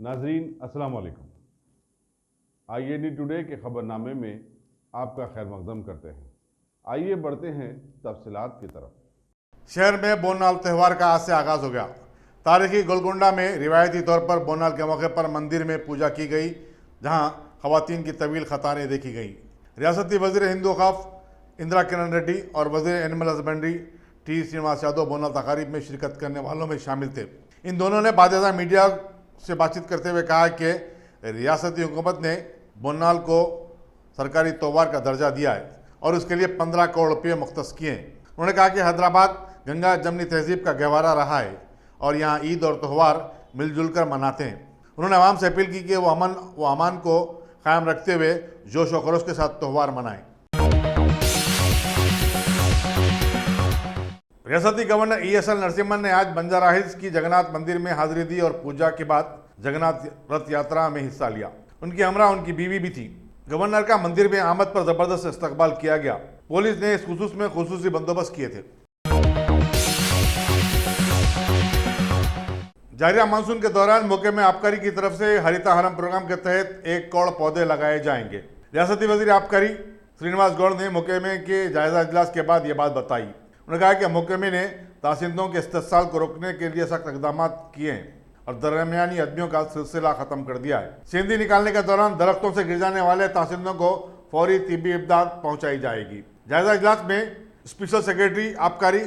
नाजरीन अस्सलाम वालेकुम। IAD टुडे के खबरनामे में आपका खैर मकदम करते हैं। आइए बढ़ते हैं तफसीलात की तरफ। शहर में बोनाल त्यौहार का आज से आगाज हो गया। तारीखी गोलकुंडा में रिवायती तौर पर बोनाल के मौके पर मंदिर में पूजा की गई, जहां खवातीन की तवील कतारें देखी गई। रियासती वजीर हिंदू वक़ाफ इंदिरा किरण रेड्डी और वजीर animal husbandry T Srinivas Yadav Bonalu तकारीब में शिरकत करने वालों में शामिल थे। इन दोनों ने बाकायदा मीडिया से बातचीत करते हुए कहा कि रियासती हुकूमत ने बोनाल को सरकारी त्योहार का दर्जा दिया है और उसके लिए 15 करोड़ रुपये मुख्तस किए हैं। उन्होंने कहा कि हैदराबाद गंगा जमनी तहजीब का गहवारा रहा है और यहाँ ईद और त्यौहार मिलजुल कर मनाते हैं। उन्होंने आवाम से अपील की कि वो अमान को कायम रखते हुए जोश व खरोश के साथ त्यौहार मनाएं। रियासती गवर्नर ESL नरसिम्हन ने आज बंजारा हिल्स की जगन्नाथ मंदिर में हाजिरी दी और पूजा के बाद जगन्नाथ रथ यात्रा में हिस्सा लिया। उनकी हमरा उनकी बीवी भी थी। गवर्नर का मंदिर में आमद पर जबरदस्त इस्तकबाल किया गया। पुलिस ने इस खुसूस में खुसूसी बंदोबस्त किए थे। जारिया मानसून के दौरान मुहकमे आबकारी की तरफ से हरिता हरम प्रोग्राम के तहत 1 करोड़ पौधे लगाए जाएंगे। रियासती वजीर आबकारी श्रीनिवास गौड़ ने मुहकमे के जायजा इजलास के बाद ये बात बताई। उन्होंने कहा कि मुहकमे ने तासिंदों के इस्तेसाल को रोकने के लिए सख्त इकदाम किए हैं और दरमियानी आदमियों का सिलसिला खत्म कर दिया है। सेंधी निकालने के दौरान दरख्तों से गिर जाने वाले तासिंदों को फौरी तिब्बी इमदाद पहुंचाई जाएगी। जायजा इजलास में स्पेशल सेक्रेटरी आबकारी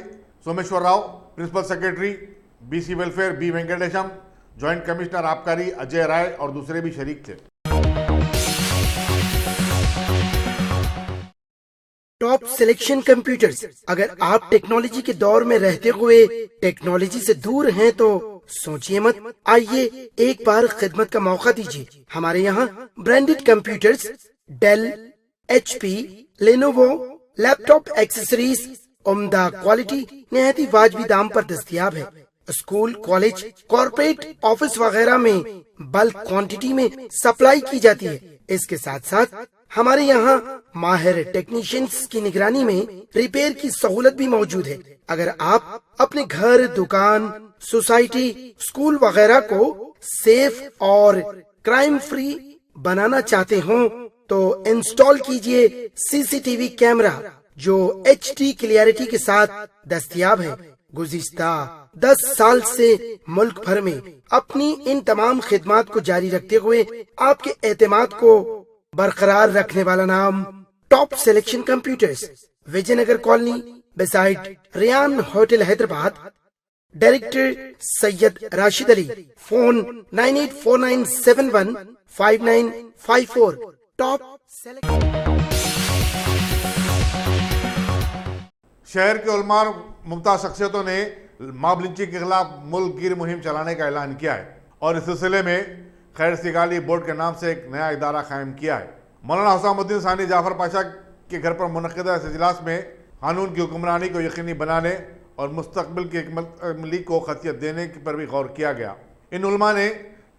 Someshwar Rao, principal secretary BC welfare B Venkatesham, joint commissioner आबकारी अजय राय और दूसरे भी शरीक थे। Top selection computers. अगर आप टेक्नोलॉजी के दौर में रहते हुए टेक्नोलॉजी से दूर हैं तो सोचिए मत, आइए एक बार खिदमत का मौका दीजिए। हमारे यहाँ branded computers Dell, HP, Lenovo, laptop accessories उम्दा क्वालिटी निहायत ही वाजबी दाम पर दस्तयाब है। स्कूल, कॉलेज, कॉर्पोरेट, ऑफिस वगैरह में बल्क क्वांटिटी में सप्लाई की जाती है। इसके साथ साथ हमारे यहाँ माहिर टेक्नीशियंस की निगरानी में रिपेयर की सहूलत भी मौजूद है। अगर आप अपने घर, दुकान, सोसाइटी, स्कूल वगैरह को सेफ और क्राइम फ्री बनाना चाहते हो तो इंस्टॉल कीजिए CCTV कैमरा जो HD क्लियरिटी के साथ दस्तयाब है। गुज़िश्ता 10 साल से मुल्क भर में अपनी इन तमाम खिदमात को जारी रखते हुए आपके एतमाद को बरकरार रखने वाला नाम top selection computers, Vijayanagar colony beside Riyan hotel Hyderabad. Director Syed Rashid Ali. Phone 9849715954। Top शहर के उलमा मुमताज शख्सियतों ने मॉब लिंचिंग के खिलाफ मुल्क गिर मुहिम चलाने का ऐलान किया है और इस सिलसिले में खैर सिगाली बोर्ड के नाम से एक नया इदारा कायम किया है। मौलाना हुसैनुद्दीन सानी जाफर पाशा के घर पर मुनक़िदा इस इजलास में कानून की हुक्मरानी को यकीनी बनाने और मुस्तकबिल की हिकमत अमली को खतियत देने पर भी गौर किया गया। इन उलमा ने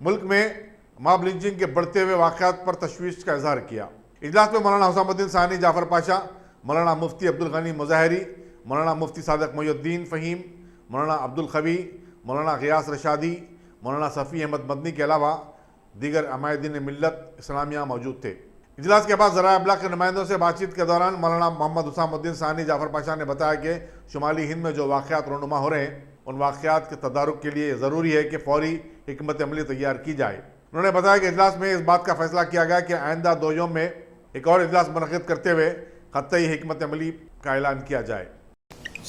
मुल्क में मॉब लिंचिंग के बढ़ते हुए वाक़यात पर तशवीश का इजहार किया। इजलास में मौलाना हुसैनुद्दीन सानी जाफर पाशा, मौलाना मुफ्ती अब्दुल गनी मुज़ाहिरी, मौलाना मुफ्ती सादिक मोइनुद्दीन फ़हीम, मौलाना अब्दुल ख़वी, मौलाना ग़ियास रशादी, मौलाना सफ़ी अहमद मदनी के अलावा दीगर अमायदीन मिल्लत इस्लामिया मौजूद थे। इजलास के बाद ज़राए अबलाग के नुमाइंदों से बातचीत के दौरान मौलाना मोहम्मद हुसैनुद्दीन सानी जाफर पाशा ने बताया कि शुमाली हिंद में जो वाक़यात रोनुमा हो रहे हैं उन वाक़यात के तदारुक के लिए ज़रूरी है कि फ़ौरी हिकमत अमली तैयार की जाए। उन्होंने बताया कि इजलास में इस बात का फैसला किया गया कि आइंदा 2 यौम में एक और इजलास मुनक़िद करते हुए ख़त्ती हिकमत अमली का ऐलान किया जाए।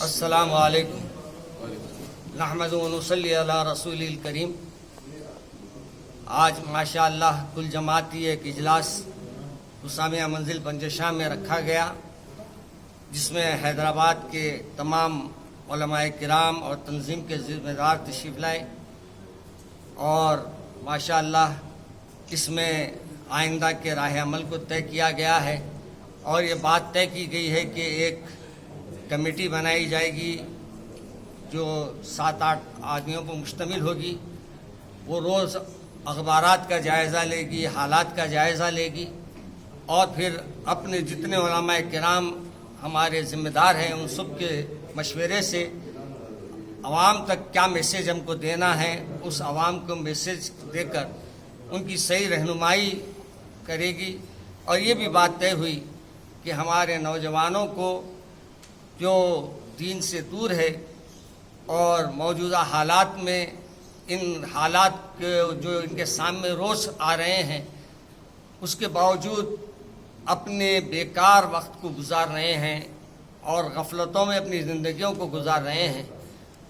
अस्सलामु अलैकुम नहमदु व नुसल्ली अला रसूलिल करीम। आज माशाअल्लाह कुल जमाती एक इजलास हुसामिया मंजिल पंजशाह में रखा गया, जिसमें हैदराबाद के तमाम उलमाए किराम और तंजीम के ज़िम्मेदार तशरीफ़ लाए और माशाअल्लाह इसमें आइंदा के राह अमल को तय किया गया है और ये बात तय की गई है कि एक कमेटी बनाई जाएगी जो 7-8 आदमियों पर मुश्तमिल होगी। वो रोज़ अखबारात का जायज़ा लेगी, हालात का जायज़ा लेगी और फिर अपने जितने उलमाए किराम हमारे ज़िम्मेदार हैं उन सब के मशवरे से आवाम तक क्या मैसेज हमको देना है, उस आवाम को मैसेज देकर ان کی صحیح رہنمائی کرے گی، اور یہ بھی بات طے ہوئی کہ ہمارے نوجوانوں کو جو دین سے دور ہے اور موجودہ حالات میں ان حالات کے جو ان کے سامنے روز آ رہے ہیں اس کے باوجود اپنے بیکار وقت کو گزار رہے ہیں اور غفلتوں میں اپنی زندگیوں کو گزار رہے ہیں،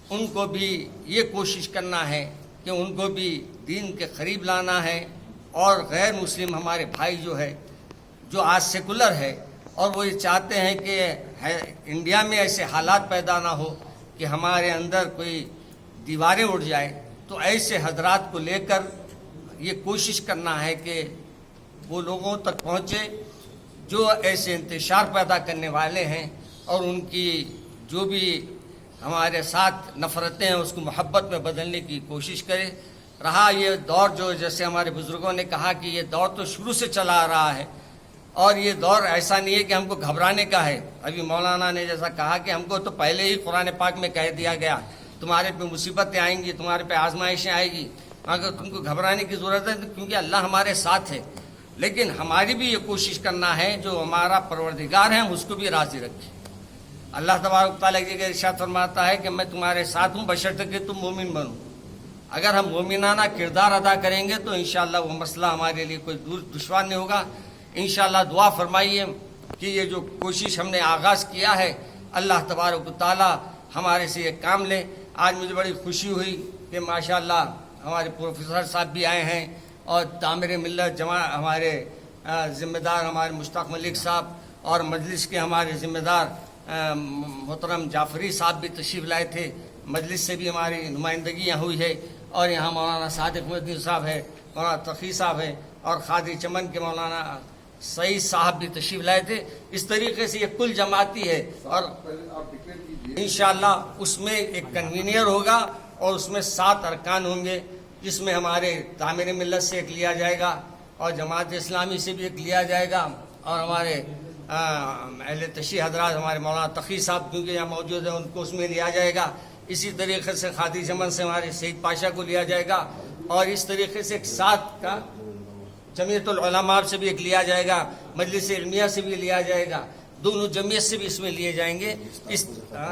ان کو بھی یہ کوشش کرنا ہے کہ ان کو بھی دین کے قریب لانا ہے، اور غیر مسلم ہمارے بھائی جو آج سیکولر ہے اور وہ یہ چاہتے ہیں کہ انڈیا میں ایسے حالات پیدا نہ ہو کہ ہمارے اندر کوئی دیواریں اٹھ جائے، تو ایسے حضرات کو لے کر یہ کوشش کرنا ہے کہ وہ لوگوں تک پہنچے جو ایسے انتشار پیدا کرنے والے ہیں، اور ان کی جو بھی ہمارے ساتھ نفرتیں ہیں اس کو محبت میں بدلنے کی کوشش کرے۔ رہا یہ دور جو جیسے ہمارے بزرگوں نے کہا کہ یہ دور تو شروع سے چلا آ رہا ہے، اور یہ دور ایسا نہیں ہے کہ ہم کو گھبرانے کا ہے۔ ابھی مولانا نے جیسا کہا کہ ہم کو تو پہلے ہی قرآن پاک میں کہہ دیا گیا تمہارے پہ مصیبتیں آئیں گی، تمہارے پہ آزمائشیں آئیں گی، مگر تم کو گھبرانے کی ضرورت ہے کیونکہ اللہ ہمارے ساتھ ہے۔ لیکن ہماری بھی یہ کوشش کرنا ہے جو ہمارا پروردگار ہے ہم اس کو بھی راضی رکھیں۔ اللہ تبارک تعالیٰ کی جگہ ارشاد فرماتا ہے کہ میں تمہارے ساتھ ہوں بشرطے کہ تم مومن بنو۔ اگر ہم مومنانہ کردار ادا کریں گے تو انشاءاللہ وہ مسئلہ ہمارے لیے کوئی دشوار نہیں ہوگا۔ انشاءاللہ دعا فرمائیے کہ یہ جو کوشش ہم نے آغاز کیا ہے اللہ تبارک تعالیٰ ہمارے سے یہ کام لے۔ آج مجھے بڑی خوشی ہوئی کہ ماشاءاللہ ہمارے پروفیسر صاحب بھی آئے ہیں، اور تعمیر ملت ہمارے ذمہ دار ہمارے مشتاق ملک صاحب، اور مجلس کے ہمارے ذمہ دار محترم جعفری صاحب بھی تشریف لائے تھے۔ مجلس سے بھی ہماری نمائندگی یہاں ہوئی ہے، اور یہاں مولانا صادق مدنی صاحب ہے، مولانا تقی صاحب ہے، اور قادری چمن کے مولانا سعید صاحب بھی تشریف لائے تھے۔ اس طریقے سے یہ کل جماعتی ہے، اور انشاءاللہ اس میں ایک کنوینئر ہوگا اور اس میں 7 ارکان ہوں گے، جس میں ہمارے تعمیر ملت سے ایک لیا جائے گا، اور جماعت اسلامی سے بھی ایک لیا جائے گا، اور ہمارے اہل تشیع حضرات ہمارے مولانا تقی صاحب کیونکہ یہاں موجود ہیں ان کو اس میں لیا جائے گا۔ اسی طریقے سے قادری چمن سے ہمارے سعید پاشا کو لیا جائے گا، اور اس طریقے سے ایک 7 کا جمعیت العلماء سے بھی ایک لیا جائے گا، مجلس علمیہ سے بھی لیا جائے گا، دونوں جمعیت سے بھی اس میں لیے جائیں گے، اس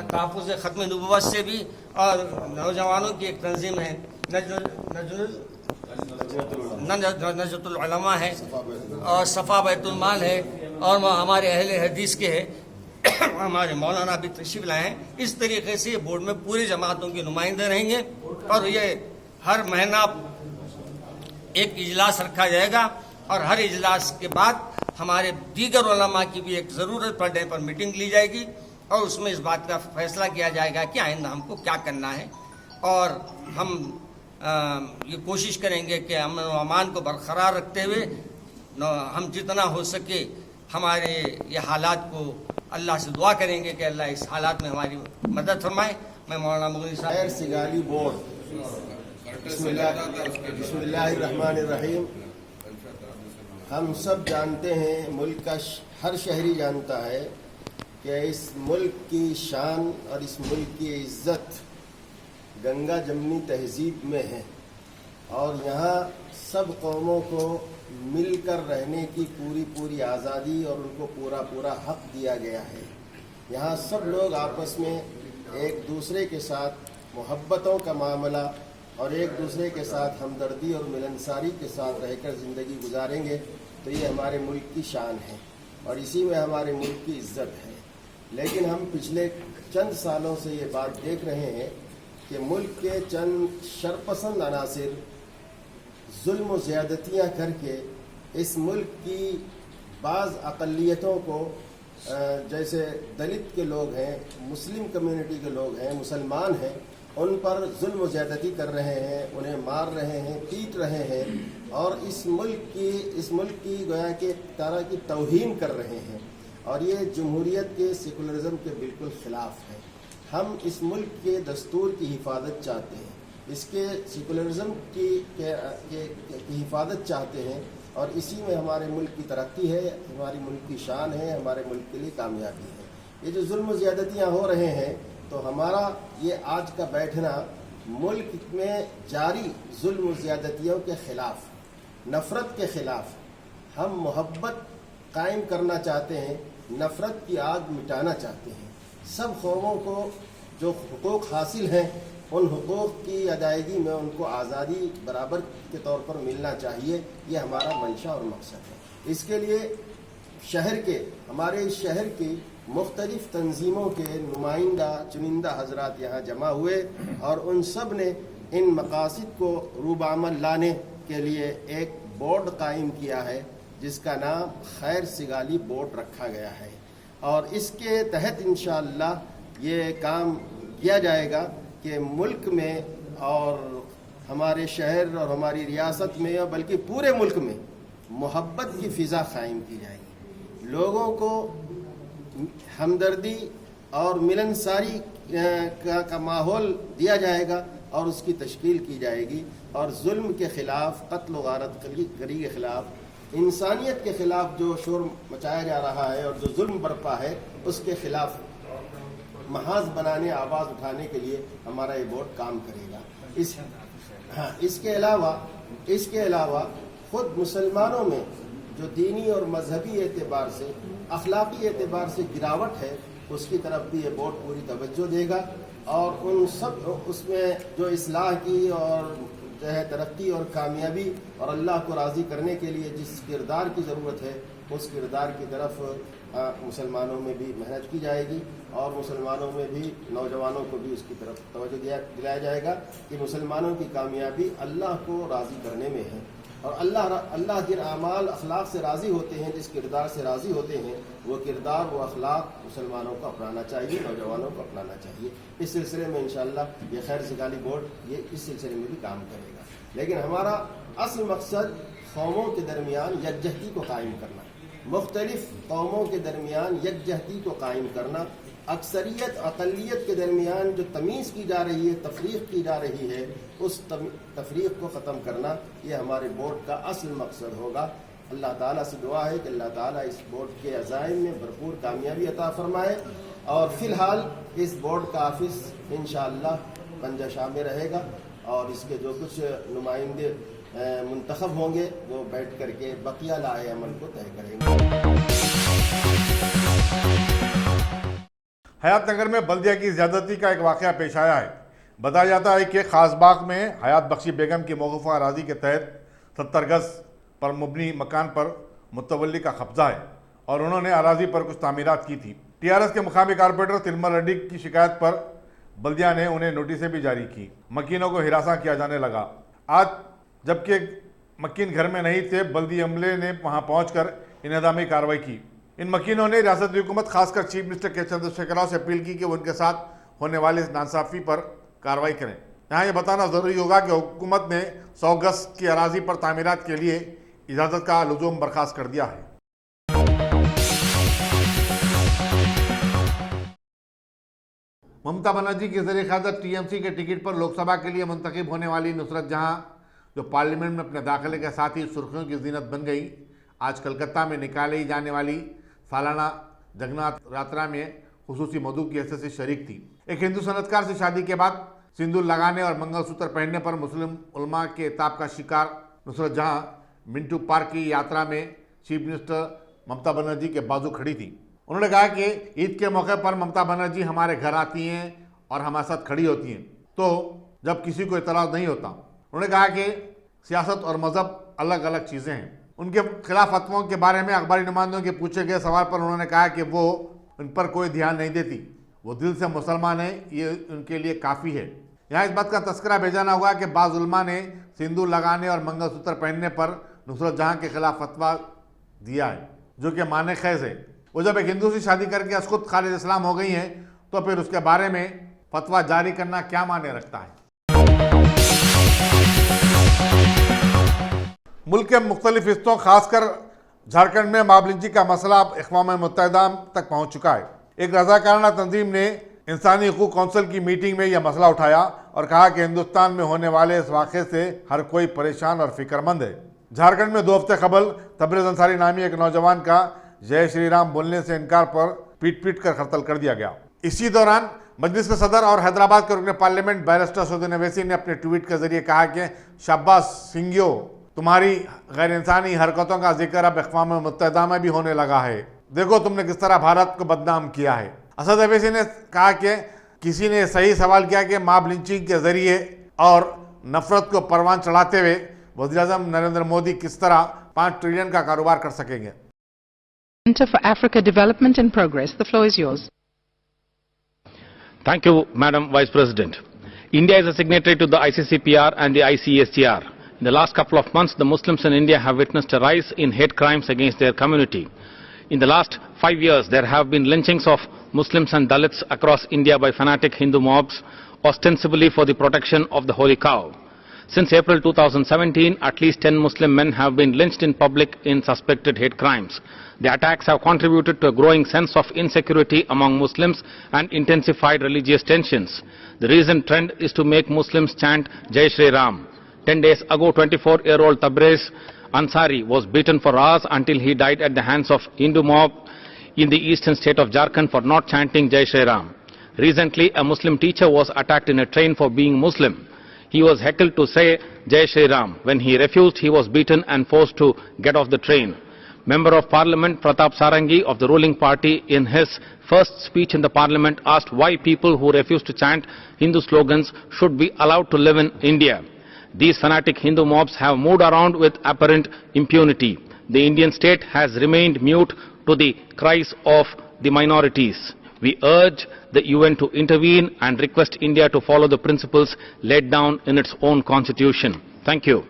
تحفظ ختم نبوت سے بھی، اور نوجوانوں کی ایک تنظیم ہے نجدۃ العلماء ہے، اور صفا بیت المال ہے، اور ہمارے اہل حدیث کے ہے ہمارے مولانا بھی تشریف لائے ہیں۔ اس طریقے سے یہ بورڈ میں پوری جماعتوں کے نمائندے رہیں گے، اور یہ ہر مہینہ ایک اجلاس رکھا جائے گا، اور ہر اجلاس کے بعد ہمارے دیگر علماء کی بھی ایک ضرورت پڑنے پر میٹنگ لی جائے گی، اور اس میں اس بات کا فیصلہ کیا جائے گا کہ آئندہ ہم کو کیا کرنا ہے، اور ہم یہ کوشش کریں گے کہ امن و امان کو برقرار رکھتے ہوئے ہم جتنا ہو سکے ہمارے یہ حالات کو اللہ سے دعا کریں گے کہ اللہ اس حالات میں ہماری مدد فرمائے۔ میں مولانا مغنی صاحب خیر سگالی بورڈ بسم اللہ الرحمن الرحیم۔ ہم سب جانتے ہیں، ملک کا ہر شہری جانتا ہے کہ اس ملک کی شان اور اس ملک کی عزت گنگا جمنی تہذیب میں ہے، اور یہاں سب قوموں کو مل کر رہنے کی پوری آزادی اور ان کو پورا حق دیا گیا ہے۔ یہاں سب لوگ آپس میں ایک دوسرے کے ساتھ محبتوں کا معاملہ اور ایک دوسرے کے ساتھ ہمدردی اور ملنساری کے ساتھ رہ کر زندگی گزاریں گے تو یہ ہمارے ملک کی شان ہے، اور اسی میں ہمارے ملک کی عزت ہے۔ لیکن ہم پچھلے چند سالوں سے یہ بات دیکھ رہے ہیں کہ ملک کے چند شرپسند عناصر ظلم و زیادتیاں کر کے اس ملک کی بعض اقلیتوں کو، جیسے دلت کے لوگ ہیں، مسلم کمیونٹی کے لوگ ہیں، مسلمان ہیں، ان پر ظلم و زیادتی کر رہے ہیں، انہیں مار رہے ہیں، پیٹ رہے ہیں، اور اس ملک کی گویا کہ ایک طرح کی توہین کر رہے ہیں، اور یہ جمہوریت کے سیکولرزم کے بالکل خلاف ہے۔ ہم اس ملک کے دستور کی حفاظت چاہتے ہیں، اس کے سیکولرزم کی حفاظت چاہتے ہیں، اور اسی میں ہمارے ملک کی ترقی ہے، ہماری ملک کی شان ہے، ہمارے ملک کے لیے کامیابی ہے۔ یہ جو ظلم و زیادتیاں ہو رہے ہیں تو ہمارا یہ آج کا بیٹھنا ملک میں جاری ظلم و زیادتیوں کے خلاف، नफ़रत के ख़िलाफ़, हम मोहब्बत कायम करना चाहते हैं, नफ़रत की आग मिटाना चाहते हैं। सब कौमों को जो हुकूक़ हासिल हैं उन हुकूक़ की अदायगी में उनको आज़ादी बराबर के तौर पर मिलना चाहिए, ये हमारा मंशा और मकसद है। इसके लिए हमारे इस शहर की मुख्तलिफ तंजीमों के नुमाइंदा चुनिंदा हजरात यहाँ जमा हुए और उन सब ने इन मकासद को रूबामल लाने के लिए एक बोर्ड कायम किया है जिसका नाम खैर सिगाली बोर्ड रखा गया है, और इसके तहत इंशाअल्लाह ये काम किया जाएगा कि मुल्क में और हमारे शहर और हमारी रियासत में और बल्कि पूरे मुल्क में मोहब्बत की फ़िज़ा कायम की जाएगी। लोगों को हमदर्दी और मिलनसारी का माहौल दिया जाएगा और उसकी तश्कील की जाएगी, और जुल्म के ख़िलाफ़, कत्ल गारत गरी के ख़िलाफ़, इंसानियत के ख़िलाफ़ जो शोर मचाया जा रहा है और जो जुल्म बरपा है उसके ख़िलाफ़ महाज बनाने, आवाज़ उठाने के लिए हमारा ये बोर्ड काम करेगा। इसके अलावा ख़ुद मुसलमानों में जो दीनी और मजहबी एतबार से, अखलाकी एतबार से गिरावट है, उसकी तरफ भी ये बोर्ड पूरी तवज्जो देगा, और उन सब उसमें जो इस्लाह की और जो है तरक्की और कामयाबी और अल्लाह को राज़ी करने के लिए जिस किरदार की ज़रूरत है उस किरदार की तरफ मुसलमानों में भी मेहनत की जाएगी, और मुसलमानों में भी नौजवानों को भी उसकी तरफ तवज्जो दिलाया जाएगा कि मुसलमानों की कामयाबी अल्लाह को राज़ी करने में है, और अल्लाह जिन आमाल अखलाक से राज़ी होते हैं, जिस किरदार से राज़ी होते हैं, वो किरदार वो अखलाक मुसलमानों को अपनाना चाहिए, नौजवानों को अपनाना चाहिए। इस सिलसिले में इंशाअल्लाह ये खैर सिगाली बोर्ड ये इस सिलसिले में भी काम करेगा। लेकिन हमारा असल मकसद कौमों के दरमियान यकजहती को कायम करना, मुख्तलिफ कौमों के दरमियान यकजहती को कायम करना, अक्सरियत अक़लियत के दरमियान जो तमीज़ की जा रही है, तफरीक़ की जा रही है, उस तफरीक़ को ख़त्म करना ये हमारे बोर्ड का असल मकसद होगा। अल्लाह ताला से दुआ है कि अल्लाह ताला इस बोर्ड के अज़ाइम में भरपूर कामयाबी अता फरमाए, और फ़िलहाल इस बोर्ड का ऑफिस इंशाअल्लाह पंजा शाह में रहेगा, और इसके जो कुछ नुमाइंदे मुंतखब होंगे वो बैठ करके बकिया लाए अमल को तय करेंगे। हयात नगर में बल्दिया की ज़्यादती का एक वाक़या पेश आया है। बताया जाता है कि खासबाग में हयात बख्शी बेगम की मौक़ूफ़ा अराज़ी के तहत 70 गज़ पर मुबनी मकान पर मुतवल्ली का कब्ज़ा है और उन्होंने अराज़ी पर कुछ तामीरात की थी। TRS के मुकामी कारपोरेटर तिलमल रेड्डी की शिकायत पर बल्दिया ने उन्हें नोटिसें भी जारी की। मकीनों को हिरासा किया जाने लगा। आज जबकि मकीन घर में नहीं थे, बल्दी अमले ने वहाँ पहुँचकर इंहदामी कार्रवाई की। इन मकीनों ने रियासती हुकूमत खासकर चीफ मिनिस्टर के चंद्रशेखर राव से अपील की कि वो उनके साथ होने वाले इस नाइंसाफ़ी पर कार्रवाई करें। यहाँ ये बताना ज़रूरी होगा कि हुकूमत ने 100 गज़ की अराज़ी पर तामीरात के लिए इजाज़त का लुज़ूम बर्खास्त कर दिया है। ममता बनर्जी के ज़रिए क़यादत TMC के टिकट पर लोकसभा के लिए मुंतखब होने वाली नुसरत जहां, जो पार्लियामेंट में अपने दाखिले के साथ ही सुर्खियों की ज़ीनत बन गई, आज कलकत्ता में निकाली जाने वाली सालाना जगन्नाथ यात्रा में खुसूसी मदू की हैसियत से शरीक थी। एक हिंदू सनतकार से शादी के बाद सिंदूर लगाने और मंगलसूत्र पहनने पर मुस्लिम उलमा के इताब का शिकार नुसरत जहां मिंटू पार्क की यात्रा में चीफ मिनिस्टर ममता बनर्जी के बाजू खड़ी थी। उन्होंने कहा कि ईद के मौके पर ममता बनर्जी हमारे घर आती हैं और हमारे साथ खड़ी होती हैं, तो जब किसी को इतराज़ नहीं होता। उन्होंने कहा कि सियासत और मज़हब अलग अलग चीज़ें हैं। उनके खिलाफ फतवों के बारे में अखबारी नुमाइंदों के पूछे गए सवाल पर उन्होंने कहा कि वो उन पर कोई ध्यान नहीं देती, वो दिल से मुसलमान है, ये उनके लिए काफ़ी है। यहाँ इस बात का तस्करा भेजाना हुआ कि बाज़ उलमा ने सिंदूर लगाने और मंगलसूत्र पहनने पर नुसरत जहाँ के खिलाफ फतवा दिया है, जो कि माने खैज़ है। वो जब एक हिंदू से शादी करके खुद खालिद इस्लाम हो गई हैं, तो फिर उसके बारे में फतवा जारी करना क्या माने रखता है। मुल्क के मुख्तलिफ हिस्सों खासकर झारखंड में मॉब लिंचिंग का मसला अब अक़वाम मुत्तहिदा तक पहुँच चुका है। एक रज़ाकाराना तंजीम ने इंसानी हकूक़ कौंसिल की मीटिंग में यह मसला उठाया और कहा कि हिंदुस्तान में होने वाले इस वाक़े से हर कोई परेशान और फिक्रमंद है। झारखंड में 2 हफ्ते कबल तबरेज़ अंसारी नामी एक नौजवान का जय श्री राम बोलने से इनकार पर पीट कर कत्ल कर दिया गया। इसी दौरान मजलिस के सदर और हैदराबाद के रुकन पार्लियामेंट बैरिस्टर सऊदी अवैसी ने अपने ट्वीट के जरिए कहा कि शाबाश सिंघियो, तुम्हारी गैर इंसानी हरकतों का जिक्र अब अक़वाम मुत्तहिदा में भी होने लगा है। देखो तुमने किस तरह भारत को बदनाम किया है। असद अवैसी ने कहा कि किसी ने सही सवाल किया कि मॉब लिंचिंग के जरिए और नफरत को परवान चढ़ाते हुए वज़ीर-ए-आज़म नरेंद्र मोदी किस तरह 5 ट्रिलियन का कारोबार कर सकेंगे। Center for Africa Development and Progress. The floor is yours. Thank you, Madam Vice President. India is a signatory to the ICCPR and the ICSGR. In the last couple of months, the Muslims in India have witnessed a rise in hate crimes against their community. In the last 5 years, there have been lynchings of Muslims and Dalits across India by fanatic Hindu mobs, ostensibly for the protection of the holy cow. Since April 2017, at least 10 Muslim men have been lynched in public in suspected hate crimes. The attacks have contributed to a growing sense of insecurity among Muslims and intensified religious tensions. The recent trend is to make Muslims chant Jai Shri Ram. 10 days ago, 24-year-old Tabrez Ansari was beaten for hours until he died at the hands of Hindu mob in the eastern state of Jharkhand for not chanting Jai Shri Ram. Recently, a Muslim teacher was attacked in a train for being Muslim. He was heckled to say Jai Shri Ram. When he refused, he was beaten and forced to get off the train. Member of Parliament Pratap Sarangi of the ruling party in his first speech in the Parliament asked why people who refuse to chant Hindu slogans should be allowed to live in India. These fanatic Hindu mobs have moved around with apparent impunity. The Indian state has remained mute to the cries of the minorities. We urge the UN to intervene and request India to follow the principles laid down in its own constitution. Thank you.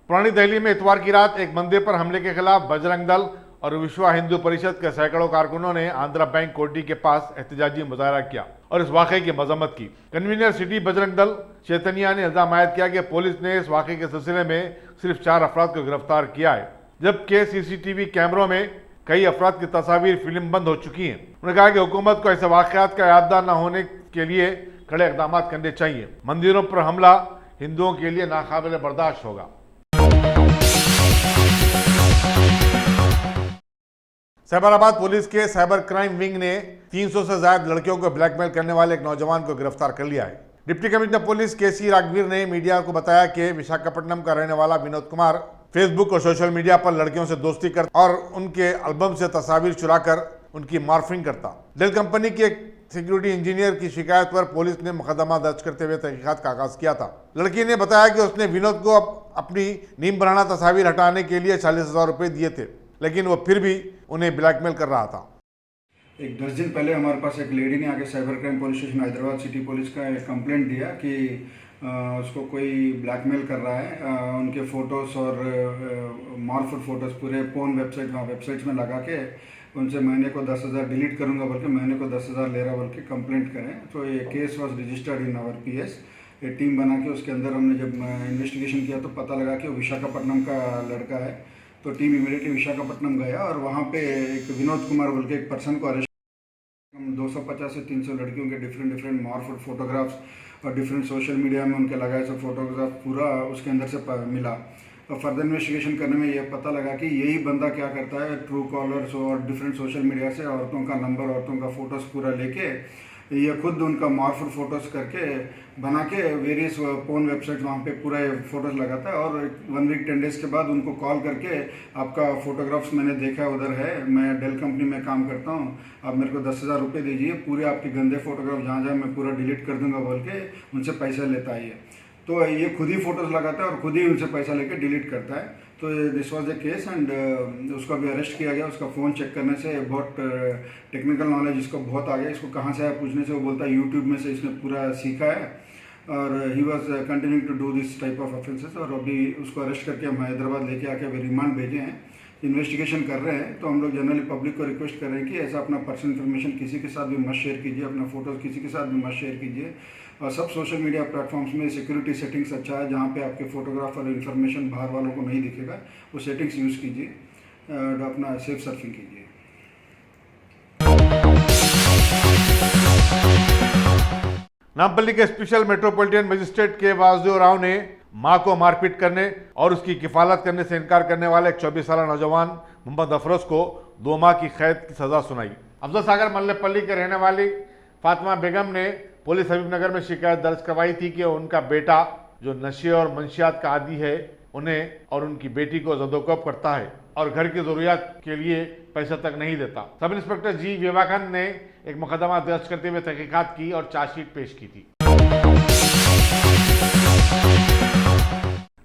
पुरानी दिल्ली में इतवार की रात एक मंदिर पर हमले के खिलाफ बजरंग दल और विश्व हिंदू परिषद के सैकड़ों कारकुनों ने आंध्रा बैंक कोठी के पास एहतजाजी मुजाहरा किया और इस वाकये की मजम्मत की। कन्वीनर सिटी बजरंग दल चैतन्या ने इल्जाम आयद किया कि पुलिस ने इस वाकये के सिलसिले में सिर्फ 4 अफराद को गिरफ्तार किया है, जबकि सीसीटीवी कैमरों में कई अफराद की तस्वीर फिल्म बंद हो चुकी हैं। उन्होंने कहा कि हुकूमत को ऐसे वाकयात का यादगार न होने के लिए कड़े इकदाम करने चाहिए। मंदिरों पर हमला हिंदुओं के लिए नाकाबिल बर्दाश्त होगा। साइबराबाद पुलिस के साइबर क्राइम विंग ने 300 से ज्यादा लड़कियों को ब्लैकमेल करने वाले एक नौजवान को गिरफ्तार कर लिया है। डिप्टी कमिश्नर पुलिस केसी राघवीर ने मीडिया को बताया कि विशाखापट्टनम का रहने वाला विनोद कुमार फेसबुक और सोशल मीडिया पर लड़कियों से दोस्ती करता और उनके एल्बम से तस्वीर चुराकर उनकी मॉर्फिंग करता। डेल कंपनी के एक सिक्योरिटी इंजीनियर की शिकायत पर पुलिस ने मुकदमा दर्ज करते हुए तहकीकात का आगाज किया था। लड़की ने बताया कि उसने विनोद को अपनी नीम बनाना तस्वीर हटाने के लिए 40,000 रुपए दिए थे, लेकिन वो फिर भी उन्हें ब्लैकमेल कर रहा था। एक 10 दिन पहले हमारे पास एक लेडी ने आके cyber crime police station Hyderabad city police का एक कंप्लेंट दिया कि उसको कोई ब्लैकमेल कर रहा है। उनके फ़ोटोज़ और मॉर्फड फ़ोटोज़ पूरे पोर्न वेबसाइट्स में लगा के उनसे महीने को 10,000 डिलीट करूंगा बोल के महीने को 10,000 ले रहा बोल के कंप्लेंट करें। तो ये case was registered in our PS. ये टीम बना के उसके अंदर हमने जब इन्वेस्टिगेशन किया तो पता लगा कि वो विशाखापट्टनम का लड़का है। तो टीम इमीडिएटली विशाखापट्टनम गया और वहाँ पे एक विनोद कुमार बोल के एक पर्सन को अरेस्ट। हम 250 से 300 लड़कियों के डिफरेंट मॉर्फड फोटोग्राफ्स और डिफरेंट सोशल मीडिया में उनके लगाए सब फोटोग्राफ पूरा उसके अंदर से मिला। तो फर्दर इन्वेस्टिगेशन करने में ये पता लगा कि यही बंदा क्या करता है, ट्रू कॉलर्स और डिफरेंट सोशल मीडिया से औरतों का नंबर, औरतों का फ़ोटोज़ पूरा लेके ये खुद उनका मॉर्फड फ़ोटोज़ करके बना के वेरियस पोर्न वेबसाइट वहाँ पे पूरा फ़ोटोज़ लगाता है और 1 वीक 10 डेज़ के बाद उनको कॉल करके आपका फ़ोटोग्राफ्स मैंने देखा उधर है, मैं डेल कंपनी में काम करता हूँ, आप मेरे को 10,000 रुपये दीजिए, पूरे आपके गंदे फ़ोटोग्राफ जहाँ जहाँ मैं पूरा डिलीट कर दूँगा बोल के उनसे पैसा लेता है। तो ये खुद ही फ़ोटोज़ लगाता है और खुद ही उनसे पैसा लेके डिलीट करता है। तो this was a case and उसको अभी अरेस्ट किया गया। उसका फ़ोन चेक करने से बहुत टेक्निकल नॉलेज इसको बहुत आ गया। इसको कहाँ से आया पूछने से वो बोलता है यूट्यूब में से इसने पूरा सीखा है और he was continuing to do this type of offences. और अभी उसको अरेस्ट करके हम हैदराबाद लेके आके अभी रिमांड भेजे हैं, इन्वेस्टिगेशन कर रहे हैं। तो हम लोग जनरली पब्लिक को रिक्वेस्ट कर रहे हैं कि ऐसा अपना पर्सनल इन्फॉर्मेशन किसी के साथ भी मत शेयर कीजिए, अपना फ़ोटोज़ किसी के साथ भी मत शेयर कीजिए। और सब सोशल मीडिया प्लेटफॉर्म्स में सिक्योरिटी सेटिंग्स अच्छा है, जहाँ पे आपके फ़ोटोग्राफ और इन्फॉर्मेशन बाहर वालों को नहीं दिखेगा, वो सेटिंग्स यूज़ कीजिए और अपना सेफ सर्फिंग कीजिए। नामपल्ली के स्पेशल मेट्रोपॉलिटन मजिस्ट्रेट के वासुदेव राव ने मां को मारपीट करने और उसकी किफालत करने से इनकार करने वाले एक 24 साल नौजवान मोहम्मद अफरोज को 2 माह की कैद की सजा सुनाई। अफजल सागर मल्लेपल्ली के रहने वाली फातिमा बेगम ने पुलिस हबीब नगर में शिकायत दर्ज करवाई थी कि उनका बेटा जो नशे और मंशियात का आदी है उन्हें और उनकी बेटी को जदोकोब करता है और घर की जरूरियात के लिए पैसा तक नहीं देता। सब इंस्पेक्टर जी विवेकानंद ने एक मुकदमा दर्ज करते हुए तहकीकात की और चार्जशीट पेश की थी।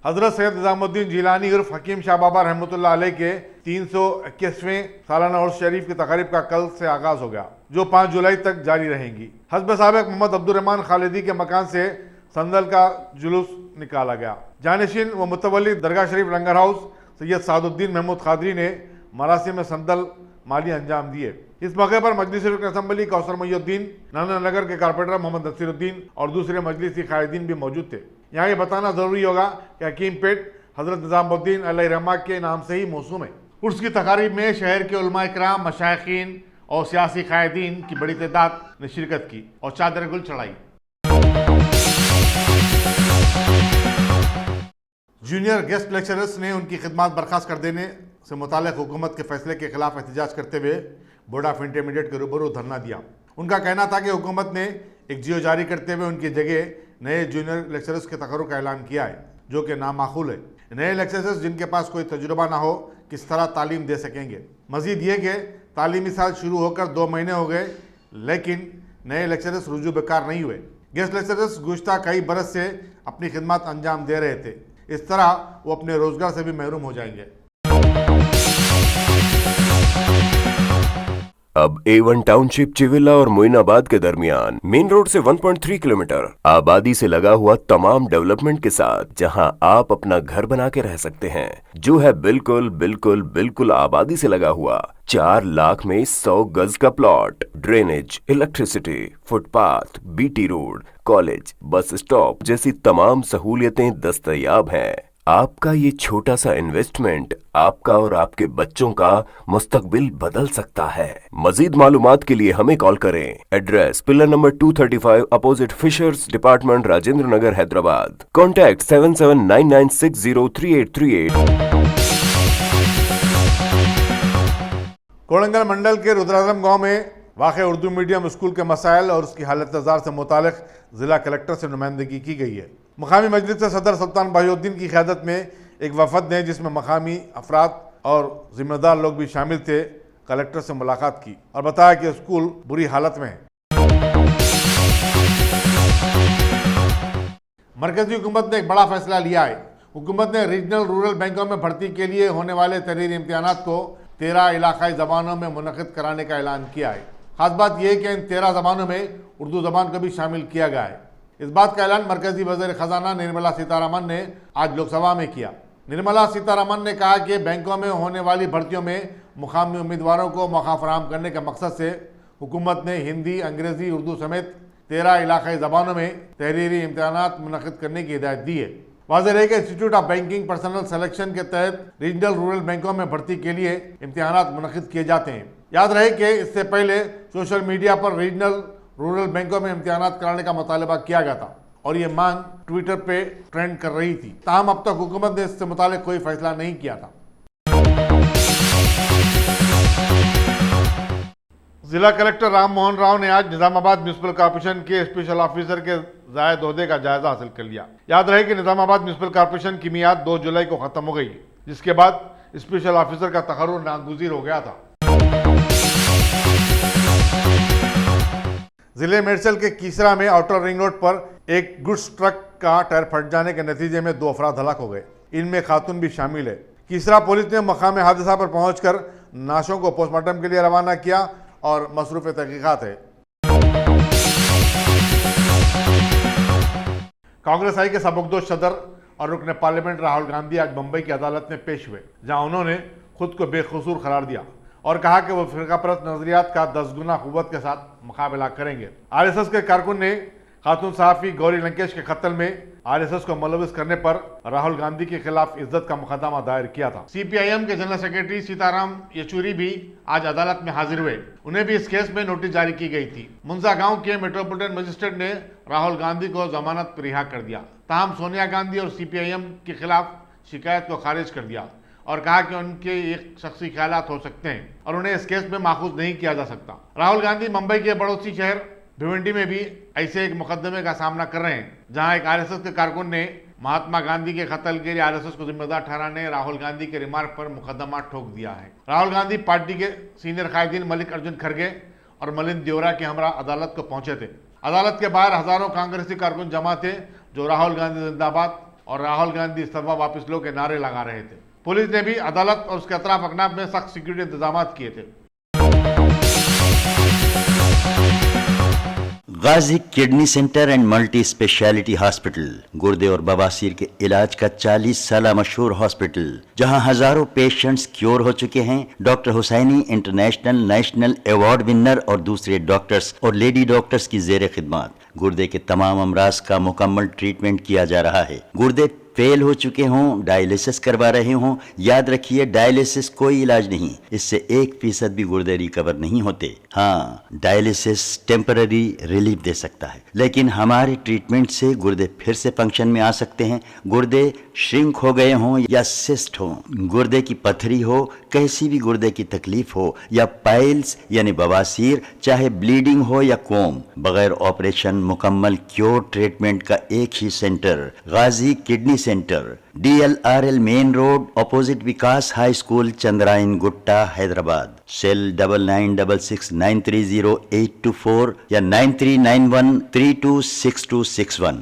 हजरत सैयद निजामुद्दीन जिलानी उर्फ हकीम शाह बाबा रहमतुल्लाह अलैह के 321वें सालाना उर्स शरीफ की तकारीब का कल से आगाज हो गया, जो 5 जुलाई तक जारी रहेंगी। हस्ब साबिक मोहम्मद अब्दुर्रहमान खालिदी के मकान से संदल का जुलूस निकाला गया। जानशीन व मुतवल्ली दरगाह शरीफ लंगर हाउस सैयद सादुद्दीन महमूद खादरी ने मरासिम में संदल माली अंजाम दिए। इस मौके पर मजलिस असम्बली कौसर मोहिउद्दीन, नाना नगर के कारपोरेटर मोहम्मद नसीरुद्दीन और दूसरे मजलिसी कायदीन भी मौजूद थे। यहाँ ये बताना जरूरी होगा कि हकीम पेट हजरत निजामुद्दीन अलैहि रहमा के नाम से ही मौसूम है। उर्स की तकारीब में शहर के उलमा इकराम, मशाइखीन और सियासी कायदीन की बड़ी तादाद ने शिरकत की और चादर गुल चढ़ाई। जूनियर गेस्ट लेक्चरर्स ने उनकी खिदमत बर्खास्त कर देने से मुताल्लिक हुकूमत के फैसले के खिलाफ एहतजाज करते हुए बोर्ड ऑफ इंटरमीडिएट के रूबरू धरना दिया। उनका कहना था कि हुकूमत ने एक जियो जारी करते हुए उनकी जगह नए जूनियर लेक्चरर्स के तकर्रुर का ऐलान किया है, जो कि नामाकूल है। नए लेक्चरर्स जिनके पास कोई तजुर्बा ना हो किस तरह तालीम दे सकेंगे। मजीद ये कि तालीमी साल शुरू होकर 2 महीने हो गए लेकिन नए लेक्चरर्स रुजू बेकार नहीं हुए। गेस्ट लेक्चरर्स गुज़श्ता कई बरस से अपनी खिदमत अंजाम दे रहे थे। इस तरह वो अपने रोजगार से भी महरूम हो जाएंगे। अब A1 टाउनशिप चिविला और मोइनाबाद के दरमियान मेन रोड से 1.3 किलोमीटर आबादी से लगा हुआ तमाम डेवलपमेंट के साथ जहां आप अपना घर बना के रह सकते हैं, जो है बिल्कुल बिल्कुल बिल्कुल आबादी से लगा हुआ। 4 लाख में 100 गज का plot, drainage, electricity, footpath, BT road, college, bus stop जैसी तमाम सहूलियतें दस्तयाब हैं। आपका ये छोटा सा इन्वेस्टमेंट आपका और आपके बच्चों का मुस्तकबिल बदल सकता है। मजीद मालूमात के लिए हमें कॉल करें। Address pillar number 235 opposite fishers department, Rajendra Nagar, Hyderabad. Contact 7799603838। Kodangal mandal के रुद्राजम गांव में वाक़ उर्दू मीडियम स्कूल के मसाइल और उसकी हालत जार से मुतालिक ज़िला कलेक्टर से नुमाइंदगी की गई है। मकामी मजलिस से सदर सुल्तान बाहिउद्दीन की क़यादत में एक वफद ने, जिसमें मकामी अफराद और ज़िम्मेदार लोग भी शामिल थे, कलेक्टर से मुलाकात की और बताया कि स्कूल बुरी हालत में है। मरकजी हुकूमत ने एक बड़ा फैसला लिया है। हुकूमत ने रीजनल रूरल बैंकों में भर्ती के लिए होने वाले तहरीरी इम्तिहानात को 13 इलाकाई ज़बानों में मुनक़िद कराने का ऐलान किया है। खास बात यह है कि इन 13 ज़बानों में उर्दू ज़बान को भी शामिल किया गया है। इस बात का ऐलान मरकजी वज़ीर ख़जाना निर्मला सीतारमण ने आज लोकसभा में किया। निर्मला सीतारमण ने कहा कि बैंकों में होने वाली भर्तियों में मुक़ामी उम्मीदवारों को मौका फराहम करने के मकसद से हुकूमत ने हिंदी, अंग्रेज़ी, उर्दू समेत 13 इलाकाई ज़बानों में तहरीरी इम्तिहानात मुनक़िद करने की हिदायत दी है। वाज़ेह है कि institute of banking personal selection के तहत रीजनल रूरल बैंकों में भर्ती के लिए इम्तिहानात मुनक़िद किए जाते हैं। याद रहे कि इससे पहले सोशल मीडिया पर रीजनल रूरल बैंकों में इम्तिहानात कराने का मुतालबा किया गया था और ये मांग ट्विटर पे ट्रेंड कर रही थी। ताहम अब तक हुकूमत ने इससे मुतालिक कोई फैसला नहीं किया था। जिला कलेक्टर राम मोहन राव ने आज निजामाबाद म्यूनिसिपल कॉर्पोरेशन के स्पेशल ऑफिसर के ज़ायद ओहदे का जायजा हासिल कर लिया। याद रहे कि निजामाबाद म्यूनिसिपल कॉर्पोरेशन की मियाद 2 जुलाई को खत्म हो गई, जिसके बाद स्पेशल ऑफिसर का तकर्रुर नागुज़ीर हो गया था। जिले मेरसल के कीसरा में आउटर रिंग रोड पर एक गुड्स ट्रक का टायर फट जाने के नतीजे में 2 अफराद हलाक हो गए। इनमें खातून भी शामिल है। कीसरा पुलिस ने मकाम हादसा पर पहुंचकर नाशों को पोस्टमार्टम के लिए रवाना किया और मसरूफ़ तहकीकात है। कांग्रेस आई के सबकदोश सदर और रुकन पार्लियामेंट राहुल गांधी आज मुंबई की अदालत में पेश हुए, जहां उन्होंने खुद को बेकसूर करार दिया और कहा कि वो फ़िरकापरस्त नजरियात का 10 गुना क़ुव्वत के साथ मुकाबला करेंगे। आरएसएस के कारकुन ने खातून सहाफ़ी गौरी लंकेश के कत्ल में आरएसएस को मुलविस करने पर राहुल गांधी के खिलाफ इज्जत का मुकदमा दायर किया था। सीपीआईएम के जनरल सेक्रेटरी सीताराम येचूरी भी आज अदालत में हाजिर हुए। उन्हें भी इस केस में नोटिस जारी की गई थी। मुंजा गांव के मेट्रोपोलिटन मजिस्ट्रेट ने राहुल गांधी को जमानत पर रिहा कर दिया। ताहम सोनिया गांधी और सीपीआईएम के खिलाफ शिकायत को खारिज कर दिया और कहा कि उनके एक शख्सी ख्यालात हो सकते हैं और उन्हें इस केस में माखूज नहीं किया जा सकता। राहुल गांधी मुंबई के पड़ोसी शहर भिवंडी में भी ऐसे एक मुकदमे का सामना कर रहे हैं, जहां एक आरएसएस के कारकुन ने महात्मा गांधी के कत्ल के लिए आरएसएस को जिम्मेदार ठहराने राहुल गांधी के रिमार्क पर मुकदमा ठोक दिया है। राहुल गांधी पार्टी के सीनियर कायदीन मल्लिकार्जुन खड़गे और मलिंद देवरा के हमरा अदालत को पहुंचे थे। अदालत के बाहर हजारों कांग्रेसी कारकुन जमा थे जो राहुल गांधी जिंदाबाद और राहुल गांधी इस्तीफा वापस लो के नारे लगा रहे थे। पुलिस ने भी अदालत और उसके अतराफ अकनाफ में सख्त सिक्योरिटी इंतजाम किए थे। Ghazi kidney centre and multi speciality hospital गुर्दे और बवासीर के इलाज का 40 साल मशहूर हॉस्पिटल, जहां हजारों पेशेंट्स क्योर हो चुके हैं। Doctor Hussaini international national award winner और दूसरे डॉक्टर्स और लेडी डॉक्टर्स की जेर खिदमत गुर्दे के तमाम अमराज का मुकम्मल ट्रीटमेंट किया जा रहा है। गुर्दे फेल हो चुके हों, डायलिसिस करवा रहे हों, याद रखिए डायलिसिस कोई इलाज नहीं, इससे 1% भी गुर्दे रिकवर नहीं होते। हाँ, डायलिसिस टेम्पररी रिलीफ दे सकता है, लेकिन हमारे ट्रीटमेंट से गुर्दे फिर से फंक्शन में आ सकते हैं। गुर्दे श्रिंक हो गए हों या सिस्ट हो, गुर्दे की पथरी हो, कैसी भी गुर्दे की तकलीफ हो या पाइल्स यानी बवासीर, चाहे ब्लीडिंग हो या कोम, बगैर ऑपरेशन मुकम्मल क्योर ट्रीटमेंट का एक ही centre, Ghazi kidney centre, DLRL main road opposite Vikas high school, Chandrayan Gutta, Hyderabad. Cell 9966930824 या 9391326261।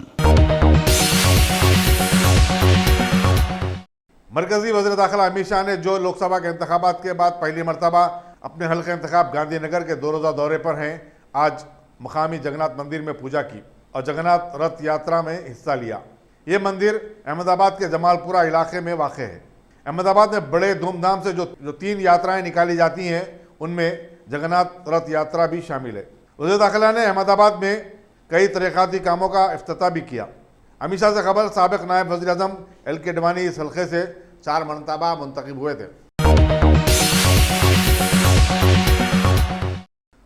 मरकजी वज़ीर दाखिला अमित शाह ने जो लोकसभा के इंतखाबात के बाद पहली मरतबा अपने हल्के इंतखाब गांधीनगर के 2 रोज़ा दौरे पर हैं, आज मकामी जगन्नाथ मंदिर में पूजा की और जगन्नाथ रथ यात्रा में हिस्सा लिया। ये मंदिर अहमदाबाद के जमालपुरा इलाके में वाक़ है। अहमदाबाद में बड़े धूमधाम से जो 3 यात्राएं निकाली जाती हैं, उनमें जगन्नाथ रथ यात्रा भी शामिल है। वज़ीर दाखिला ने अहमदाबाद में कई तरक्याती कामों का इफ्तिताह भी किया। अमित शाह से खबर, साबिक नायब वज़ीर आज़म LK अडवाणी इस हल्के से 4 मरतबा मुंतखब हुए थे।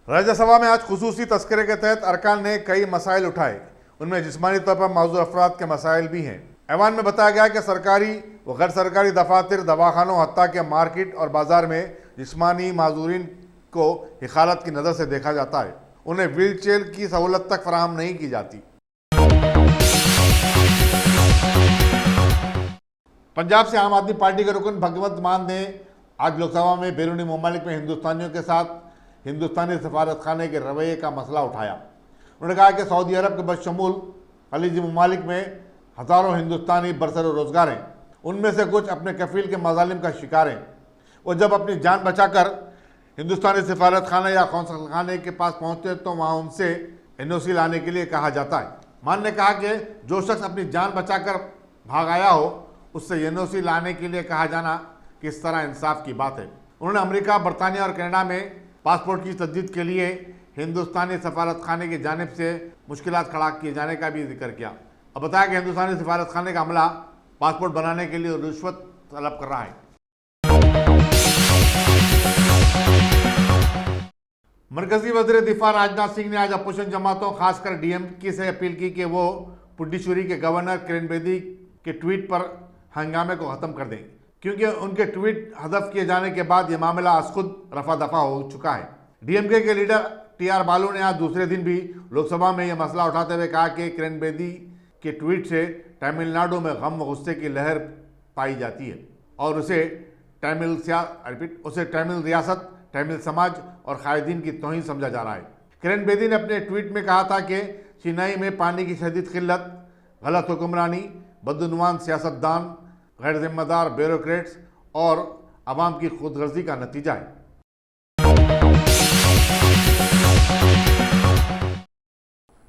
राज्यसभा में आज खुसूसी तस्करे के तहत अरकान ने कई मसाइल उठाए, उनमें जिस्मानी तौर पर मौजूद अफराद के मसाइल भी हैं। ऐवान में बताया गया कि सरकारी व गैर सरकारी दफातर, दवाखानों, हत्ता के मार्केट और बाजार में जिस्मानी माजूरीन को हिफाजत की नज़र से देखा जाता है, उन्हें व्हील चेयर की सहूलत तक फराहम नहीं की जाती। पंजाब से आम आदमी पार्टी के रुकन भगवंत मान ने आज लोकसभा में बैरूनी ममालिक में हिंदुस्तानियों के साथ हिंदुस्तानी सफारत खाने के रवैये का मसला उठाया। उन्होंने कहा कि सऊदी अरब के बशमूल खलीजी ममालिक में हज़ारों हिंदुस्तानी बरसर रोज़गार हैं, उनमें से कुछ अपने कफील के मजालिम का शिकार हैं। वो जब अपनी जान बचाकर हिंदुस्तानी सफारत खाना या कौंसल खाने के पास पहुँचते तो वहाँ उनसे NOC लाने के लिए कहा जाता है। मान ने कहा कि जो शख्स अपनी जान बचाकर भाग आया हो, उससे NOC लाने के लिए कहा जाना किस तरह इंसाफ की बात है। उन्होंने अमेरिका, बरतानिया और कनाडा में पासपोर्ट की तजदीद के लिए हिंदुस्तानी सफारत खाने की जानिब से मुश्किलात खड़ा किए जाने का भी जिक्र किया और बताया कि हिंदुस्तानी सफारत खाने का अमला पासपोर्ट बनाने के लिए रिश्वत तलब कर रहा है। मरकजी वज़ीर दिफा राजनाथ सिंह ने आज अपोजिशन जमातों, खासकर DMK से अपील की कि वो पुडुचेरी के गवर्नर किरण बेदी के ट्वीट पर हंगामे को ख़त्म कर दें, क्योंकि उनके ट्वीट हज़फ किए जाने के बाद यह मामला आज खुद रफा दफा हो चुका है। DMK के लीडर TR बालू ने आज दूसरे दिन भी लोकसभा में यह मसला उठाते हुए कहा कि किरण बेदी के ट्वीट से तमिलनाडु में गम व गुस्से की लहर पाई जाती है और उसे तमिल रियासत, तमिल समाज और कायदीन की तौहीन समझा जा रहा है। किरण बेदी ने अपने ट्वीट में कहा था कि चेन्नई में पानी की शदीद किल्लत, गलत हुक्मरानी, बदनुमान सियासतदान, गैर जिम्मेदार ब्यूरोक्रेट्स और आवाम की खुदगर्जी का नतीजा है।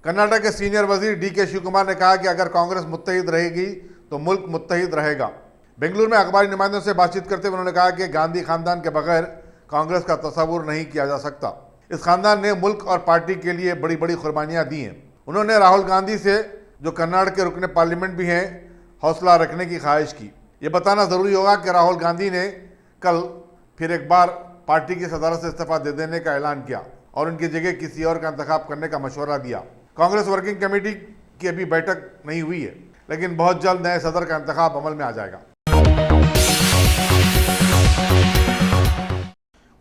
कर्नाटक के सीनियर वजीर DK शिव कुमार ने कहा कि अगर कांग्रेस मुत्तहिद रहेगी तो मुल्क मुत्तहिद रहेगा। बेंगलुरु में अखबारी नुमाइंदों से बातचीत करते हुए उन्होंने कहा कि गांधी खानदान के बगैर कांग्रेस का तस्वुर नहीं किया जा सकता। इस खानदान ने मुल्क और पार्टी के लिए बड़ी बड़ी कुर्बानियां दी हैं। उन्होंने राहुल गांधी से, जो कर्नाटक के रुकने पार्लियामेंट भी हैं, हौसला रखने की ख्वाहिश की। ये बताना ज़रूरी होगा कि राहुल गांधी ने कल फिर एक बार पार्टी की सदारत से इस्तीफा दे देने का ऐलान किया और उनकी जगह किसी और का इंतखाब करने का मशवरा दिया। कांग्रेस वर्किंग कमेटी की अभी बैठक नहीं हुई है, लेकिन बहुत जल्द नए सदर का इंतखाब अमल में आ जाएगा।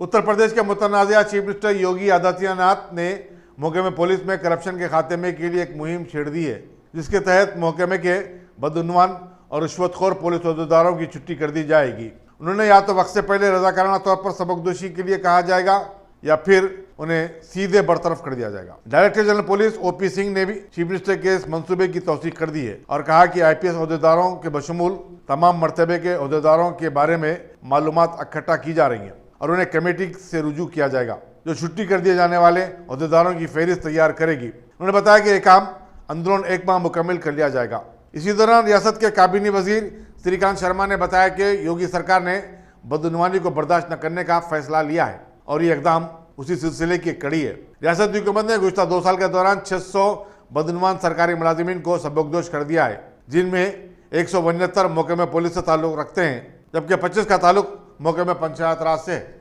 उत्तर प्रदेश के मुतनाज़िया चीफ मिनिस्टर योगी आदित्यनाथ ने موقع में पुलिस में करप्शन के खात्मे के लिए एक मुहिम छेड़ दी है, जिसके तहत महकमे के बदउन्वान और रिश्वतखोर पुलिस अहदेदारों की छुट्टी कर दी जाएगी। उन्होंने या तो वक्त से पहले रजाकाराना तौर पर सबकदोशी के लिए कहा जाएगा या फिर उन्हें सीधे बरतरफ कर दिया जाएगा। Director general police OP Singh ने भी चीफ मिनिस्टर के इस मंसूबे की तौसीक कर दी है और कहा कि आईपीएस अहदेदारों के बशमूल तमाम मर्तबे के अहदेदारों के बारे में मालूमात इकट्ठा की जा रही हैं और उन्हें कमेटी से रुजू किया जाएगा, जो छुट्टी कर दिए जाने वाले अहदेदारों की फहरिस्त तैयार करेगी। उन्होंने बताया कि यह काम अंदरून एक माह मुकम्मल कर लिया जाएगा। इसी दौरान रियासत के काबीनी वजीर श्रीकांत शर्मा ने बताया कि योगी सरकार ने बदउनवानी को बर्दाश्त न करने का फैसला लिया है और ये इकदाम उसी सिलसिले की कड़ी है। रियासत की हुकूमत ने गुज़श्ता 2 साल के दौरान 600 बदउनवान सरकारी मुलाजिमीन को सबकदोश कर दिया है, जिनमें 169 महकमे पुलिस से ताल्लुक़ रखते हैं, जबकि 25 का ताल्लुक़ महकमे पंचायत राज से है।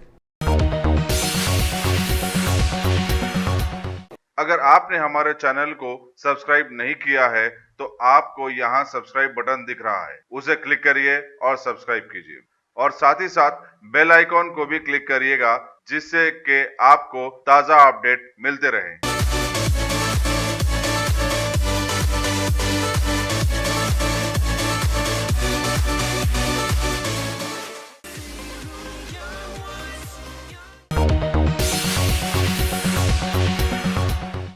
अगर आपने हमारे चैनल को सब्सक्राइब नहीं किया है तो आपको यहाँ सब्सक्राइब बटन दिख रहा है, उसे क्लिक करिए और सब्सक्राइब कीजिए और साथ ही साथ बेल आइकॉन को भी क्लिक करिएगा, जिससे कि आपको ताज़ा अपडेट मिलते रहें।